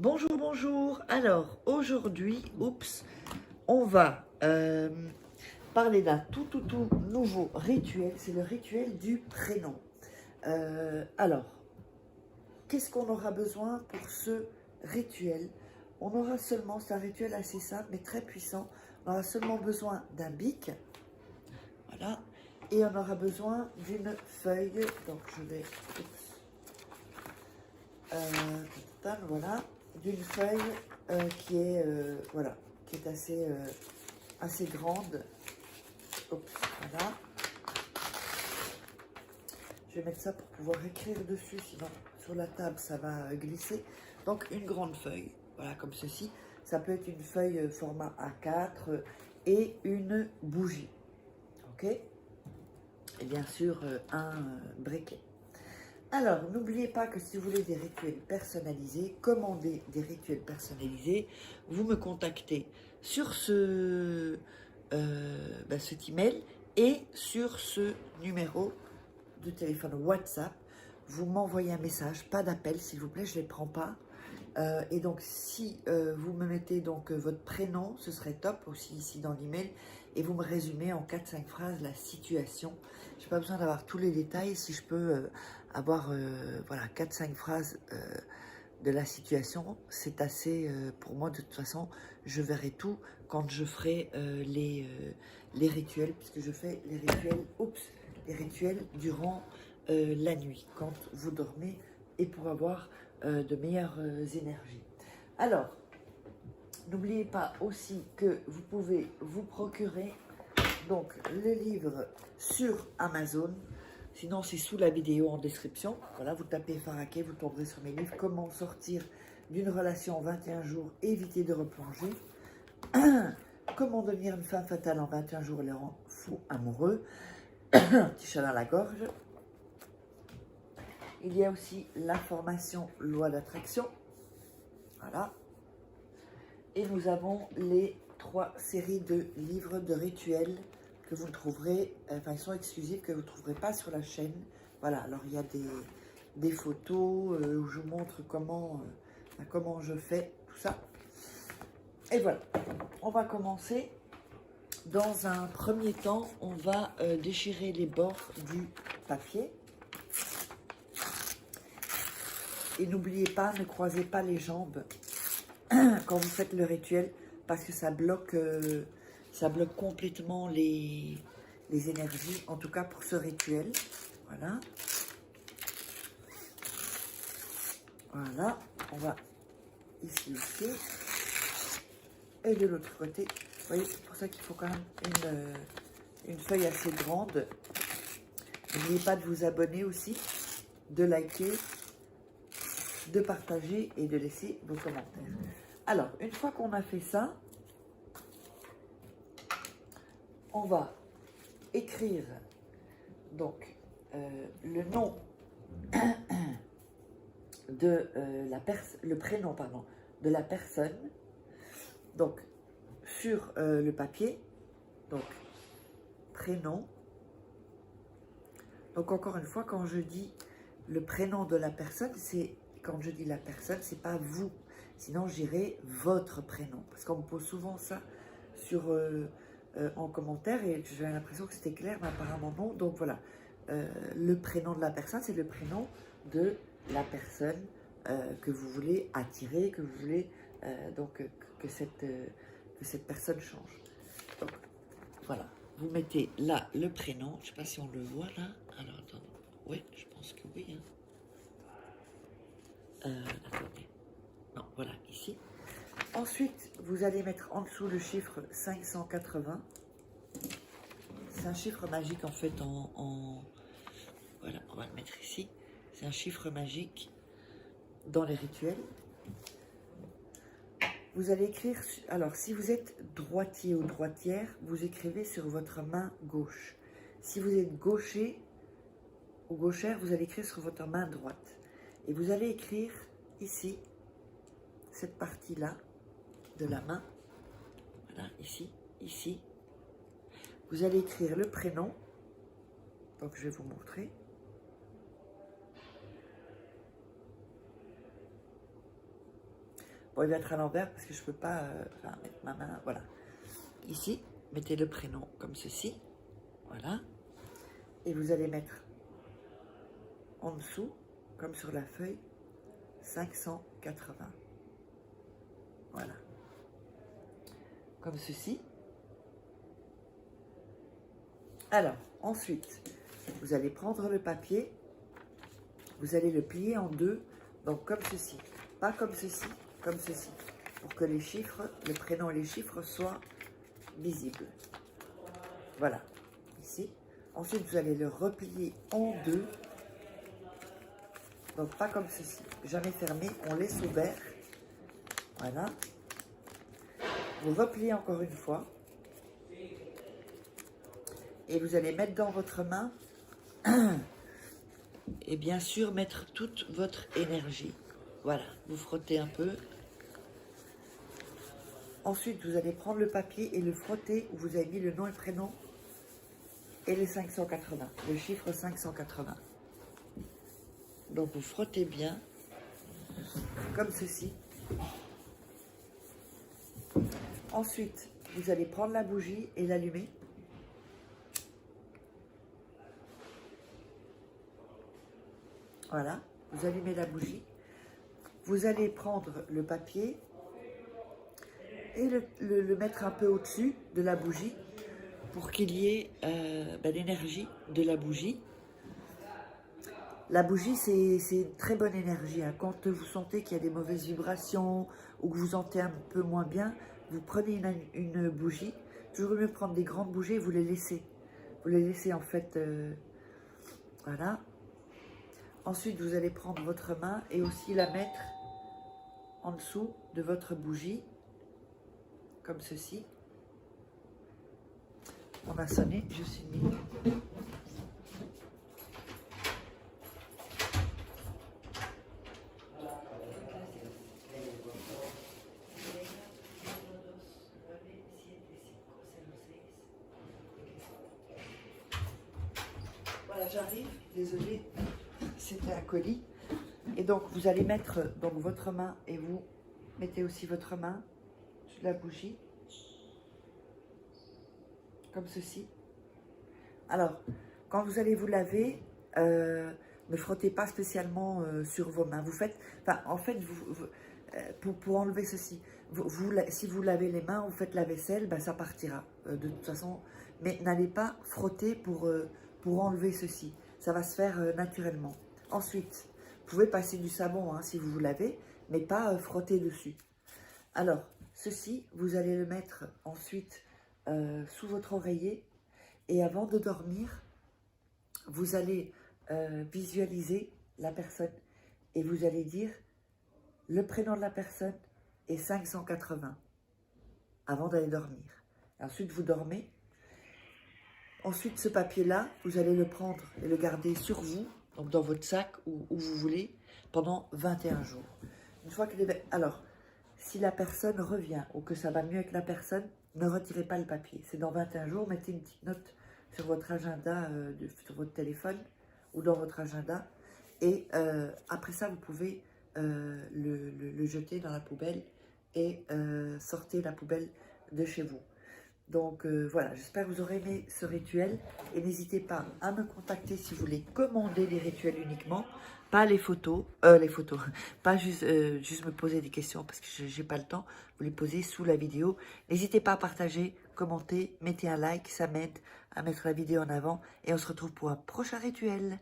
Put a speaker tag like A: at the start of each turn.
A: Bonjour, bonjour. Alors, aujourd'hui, on va parler d'un tout nouveau rituel. C'est le rituel du prénom. Alors, qu'est-ce qu'on aura besoin pour ce rituel? On aura seulement, c'est un rituel assez simple mais très puissant. On aura seulement besoin d'un bic. Voilà. Et on aura besoin d'une feuille. Donc, je vais... voilà. D'une feuille qui est voilà, qui est assez grande. Voilà. Je vais mettre ça pour pouvoir écrire dessus, sinon sur la table ça va glisser. Donc une grande feuille, voilà, comme ceci. Ça peut être une feuille format A4 et une bougie. Ok. Et bien sûr un briquet. Alors, n'oubliez pas que si vous voulez des rituels personnalisés, commander des rituels personnalisés, vous me contactez sur cet email et sur ce numéro de téléphone WhatsApp. Vous m'envoyez un message, pas d'appel s'il vous plaît, je ne les prends pas. Et donc, si vous me mettez donc votre prénom, ce serait top aussi ici dans l'email. Et vous me résumez en 4-5 phrases la situation. Je n'ai pas besoin d'avoir tous les détails. Si je peux avoir voilà, 4-5 phrases de la situation, c'est assez pour moi. De toute façon, je verrai tout quand je ferai les rituels, puisque je fais les rituels durant la nuit, quand vous dormez, et pour avoir de meilleures énergies. Alors, n'oubliez pas aussi que vous pouvez vous procurer donc le livre sur Amazon. Sinon, c'est sous la vidéo en description. Voilà, vous tapez Faraké, vous tomberez sur mes livres. Comment sortir d'une relation en 21 jours, éviter de replonger. Comment devenir une femme fatale en 21 jours et les rend fous amoureux. Petit chat dans la gorge. Il y a aussi la formation loi d'attraction. Voilà. Et nous avons les 3 séries de livres de rituels que vous trouverez, enfin ils sont exclusifs, que vous ne trouverez pas sur la chaîne. Voilà, alors il y a des photos où je vous montre comment je fais tout ça. Et voilà, on va commencer. Dans un premier temps, on va déchirer les bords du papier. Et n'oubliez pas, ne croisez pas les jambes quand vous faites le rituel, parce que ça bloque complètement les énergies, en tout cas pour ce rituel. Voilà. Voilà, on va ici aussi. Et de l'autre côté, vous voyez, c'est pour ça qu'il faut quand même une feuille assez grande. N'oubliez pas de vous abonner aussi, de liker, de partager et de laisser vos commentaires. Alors, une fois qu'on a fait ça, on va écrire donc le nom de le prénom pardon, de la personne, donc sur le papier, donc prénom. Donc encore une fois, quand je dis le prénom de la personne, c'est quand je dis la personne, c'est pas vous. Sinon, j'irai votre prénom. Parce qu'on me pose souvent ça sur, en commentaire et j'ai l'impression que c'était clair, mais apparemment non. Donc voilà, le prénom de la personne, c'est le prénom de la personne que vous voulez attirer, que vous voulez que cette personne change. Donc voilà, vous mettez là le prénom. Je ne sais pas si on le voit là. Alors attendez, oui, je pense que oui. Attendez. Non, voilà, ici. Ensuite, vous allez mettre en dessous le chiffre 580. C'est un chiffre magique en fait voilà, on va le mettre ici. C'est un chiffre magique dans les rituels. Vous allez écrire, alors si vous êtes droitier ou droitière, vous écrivez sur votre main gauche. Si vous êtes gaucher ou gauchère, vous allez écrire sur votre main droite. Et vous allez écrire ici, cette partie-là de la main, voilà, ici, ici. Vous allez écrire le prénom, donc je vais vous montrer. Bon, il va être à l'envers parce que je ne peux pas mettre ma main, voilà. Ici, mettez le prénom comme ceci, voilà. Et vous allez mettre en dessous, comme sur la feuille, 580. Voilà. Comme ceci. Alors, ensuite, vous allez prendre le papier, vous allez le plier en deux, donc comme ceci. Pas comme ceci, comme ceci. Pour que les chiffres, le prénom et les chiffres soient visibles. Voilà, ici. Ensuite, vous allez le replier en deux. Donc, pas comme ceci. Jamais fermé, on laisse ouvert. Voilà. Vous repliez encore une fois. Et vous allez mettre dans votre main et bien sûr mettre toute votre énergie. Voilà, vous frottez un peu. Ensuite, vous allez prendre le papier et le frotter où vous avez mis le nom et le prénom et les 580, le chiffre 580. Donc, vous frottez bien, comme ceci. Ensuite, vous allez prendre la bougie et l'allumer. Voilà, vous allumez la bougie. Vous allez prendre le papier et le mettre un peu au-dessus de la bougie pour qu'il y ait l'énergie de la bougie. La bougie, c'est une très bonne énergie. Hein. Quand vous sentez qu'il y a des mauvaises vibrations ou que vous sentez un peu moins bien, vous prenez une bougie. Toujours mieux prendre des grandes bougies et vous les laissez. Vous les laissez en fait, voilà. Ensuite, vous allez prendre votre main et aussi la mettre en dessous de votre bougie, comme ceci. On a sonné, juste une minute. Voilà, j'arrive, désolée, c'était un colis. Et donc, vous allez mettre donc, votre main et vous mettez aussi votre main sur la bougie, comme ceci. Alors, quand vous allez vous laver, ne frottez pas spécialement sur vos mains. Vous faites, enfin, en fait, pour enlever ceci, si vous lavez les mains, vous faites la vaisselle, ben, ça partira de toute façon. Mais n'allez pas frotter pour enlever ceci. Ça va se faire naturellement. Ensuite, vous pouvez passer du savon hein, si vous vous lavez, mais pas frotter dessus. Alors, ceci, vous allez le mettre ensuite sous votre oreiller. Et avant de dormir, vous allez visualiser la personne et vous allez dire le prénom de la personne est 580 avant d'aller dormir. Et ensuite, vous dormez. Ensuite, ce papier-là, vous allez le prendre et le garder sur vous, donc dans votre sac ou où vous voulez, pendant 21 jours. Une fois qu'il est... Alors, si la personne revient ou que ça va mieux avec la personne, ne retirez pas le papier. C'est dans 21 jours, mettez une petite note sur votre agenda, sur votre téléphone ou dans votre agenda. Et après ça, vous pouvez le jeter dans la poubelle et sortez la poubelle de chez vous. Donc voilà, j'espère que vous aurez aimé ce rituel. Et n'hésitez pas à me contacter si vous voulez commander les rituels uniquement, pas les photos, pas juste me poser des questions parce que je n'ai pas le temps. Vous les posez sous la vidéo. N'hésitez pas à partager, commenter, mettez un like, ça m'aide à mettre la vidéo en avant. Et on se retrouve pour un prochain rituel.